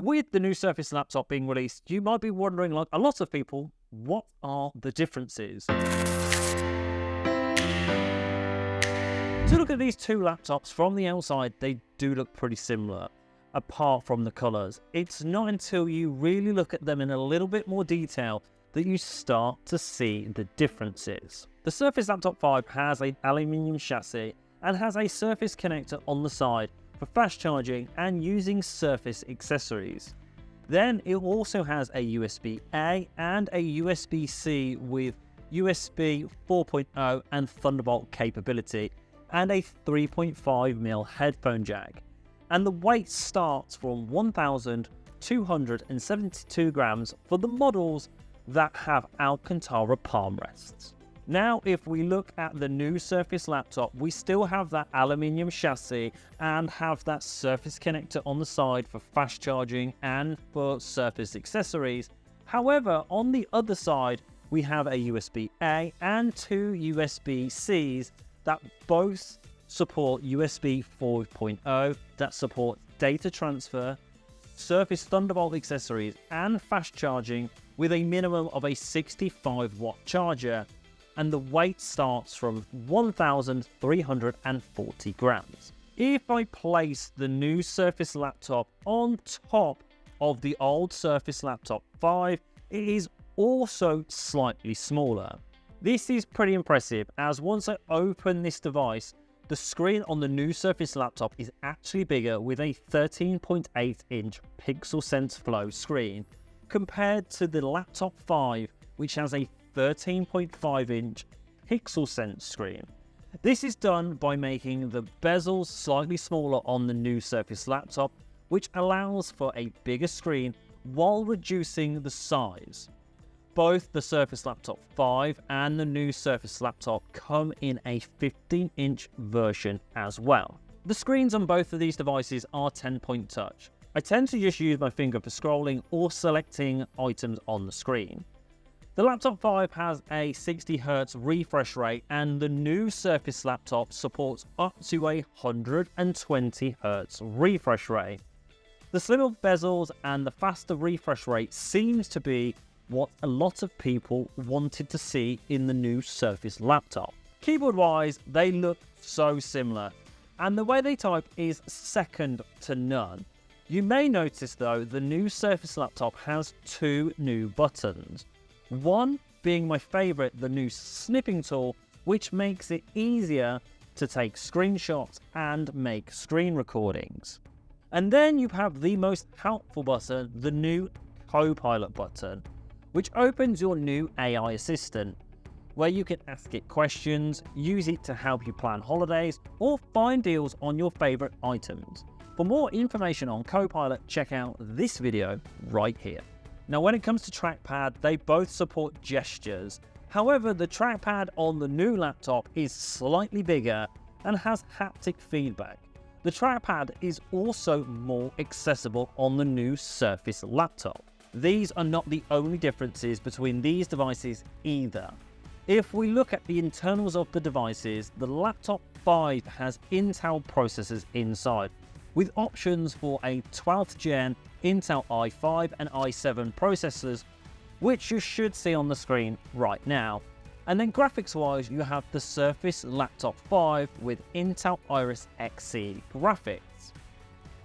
With the new Surface laptop being released, you might be wondering, like a lot of people, what are the differences? To look at these two laptops from the outside, they do look pretty similar, apart from the colours. It's not until you really look at them in a little bit more detail that you start to see the differences. The Surface Laptop 5 has an aluminium chassis and has a Surface connector on the side for fast charging and using Surface accessories. Then it also has a USB-A and a USB-C with USB 4.0 and Thunderbolt capability, and a 3.5mm headphone jack. And the weight starts from 1,272 grams for the models that have Alcantara palm rests. Now, if we look at the new Surface laptop, we still have that aluminium chassis and have that Surface connector on the side for fast charging and for Surface accessories. However, on the other side, we have a USB-A and two USB-Cs that both support USB 4.0, that support data transfer, Surface Thunderbolt accessories, and fast charging with a minimum of a 65-watt charger. And the weight starts from 1,340 grams. If I place the new Surface laptop on top of the old Surface Laptop 5, it is also slightly smaller. This is pretty impressive, as once I open this device, the screen on the new Surface laptop is actually bigger with a 13.8-inch Pixel Sense Flow screen compared to the Laptop 5, which has a 13.5-inch Pixel Sense screen. This is done by making the bezels slightly smaller on the new Surface laptop, which allows for a bigger screen while reducing the size. Both the Surface Laptop 5 and the new Surface laptop come in a 15-inch version as well. The screens on both of these devices are 10-point touch. I tend to just use my finger for scrolling or selecting items on the screen. The Laptop 5 has a 60Hz refresh rate, and the new Surface laptop supports up to a 120Hz refresh rate. The slimmer bezels and the faster refresh rate seems to be what a lot of people wanted to see in the new Surface laptop. Keyboard-wise, they look so similar, and the way they type is second to none. You may notice though, the new Surface laptop has two new buttons. One being my favourite, the new snipping tool, which makes it easier to take screenshots and make screen recordings. And then you have the most helpful button, the new Copilot button, which opens your new AI assistant, where you can ask it questions, use it to help you plan holidays, or find deals on your favourite items. For more information on Copilot, check out this video right here. Now, when it comes to trackpad, they both support gestures. However, the trackpad on the new laptop is slightly bigger and has haptic feedback. The trackpad is also more accessible on the new Surface laptop. These are not the only differences between these devices either. If we look at the internals of the devices, the Laptop 5 has Intel processors inside, with options for a 12th gen Intel i5 and i7 processors, which you should see on the screen right now. And then graphics wise, you have the Surface Laptop 5 with Intel Iris Xe graphics.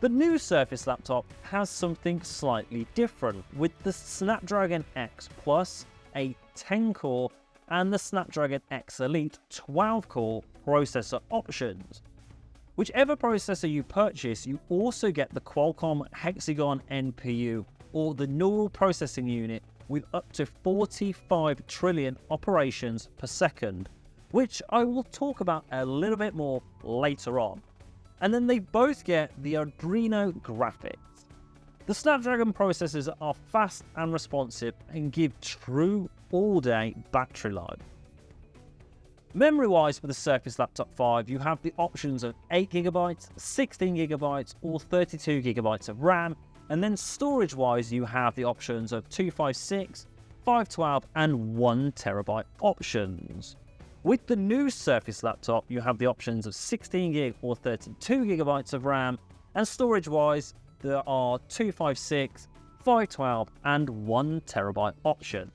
The new Surface laptop has something slightly different, with the Snapdragon X Plus, a 10-core, and the Snapdragon X Elite 12-core processor options. Whichever processor you purchase, you also get the Qualcomm Hexagon NPU, or the Neural Processing Unit, with up to 45 trillion operations per second, which I will talk about a little bit more later on. And then they both get the Adreno graphics. The Snapdragon processors are fast and responsive and give true all-day battery life. Memory-wise for the Surface Laptop 5, you have the options of 8GB, 16GB, or 32GB of RAM, and then storage-wise you have the options of 256, 512, and 1TB options. With the new Surface laptop, you have the options of 16GB or 32GB of RAM, and storage-wise, there are 256, 512 and 1TB option.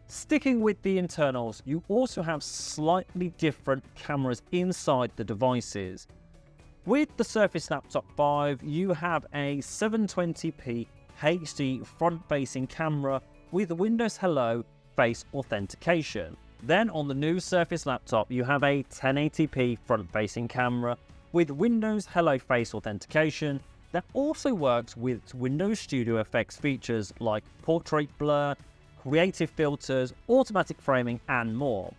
Sticking with the internals, you also have slightly different cameras inside the devices. With the Surface Laptop 5, you have a 720p HD front-facing camera with Windows Hello face authentication. Then on the new Surface Laptop, you have a 1080p front-facing camera with Windows Hello face authentication that also works with Windows Studio Effects features like portrait blur, creative filters, automatic framing, and more.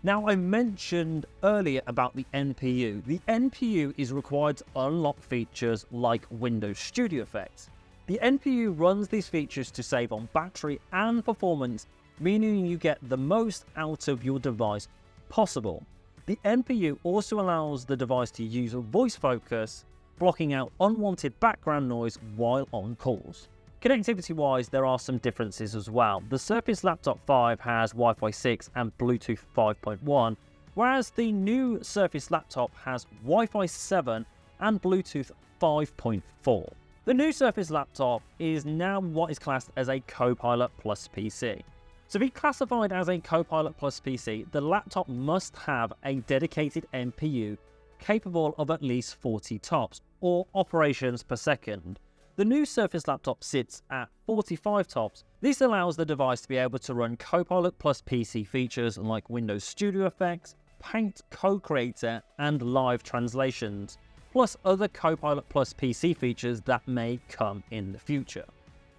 Now, I mentioned earlier about the NPU. The NPU is required to unlock features like Windows Studio Effects. The NPU runs these features to save on battery and performance, meaning you get the most out of your device possible. The NPU also allows the device to use voice focus, blocking out unwanted background noise while on calls. Connectivity-wise, there are some differences as well. The Surface Laptop 5 has Wi-Fi 6 and Bluetooth 5.1, whereas the new Surface Laptop has Wi-Fi 7 and Bluetooth 5.4. The new Surface Laptop is now what is classed as a Copilot+PC. To be classified as a Copilot+PC, the laptop must have a dedicated NPU capable of at least 40 TOPS, or operations per second. The new Surface Laptop sits at 45 TOPS. This allows the device to be able to run Copilot+PC features like Windows Studio Effects, Paint, Cocreator, and live translations, plus other Copilot+PC features that may come in the future.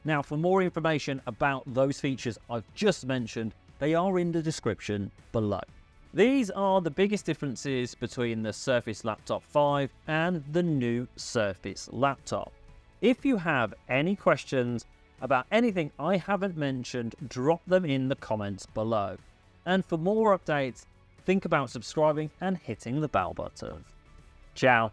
Now, for more information about those features I've just mentioned, they are in the description below. These are the biggest differences between the Surface Laptop 5 and the new Surface Laptop. If you have any questions about anything I haven't mentioned, drop them in the comments below. And for more updates, think about subscribing and hitting the bell button. Ciao.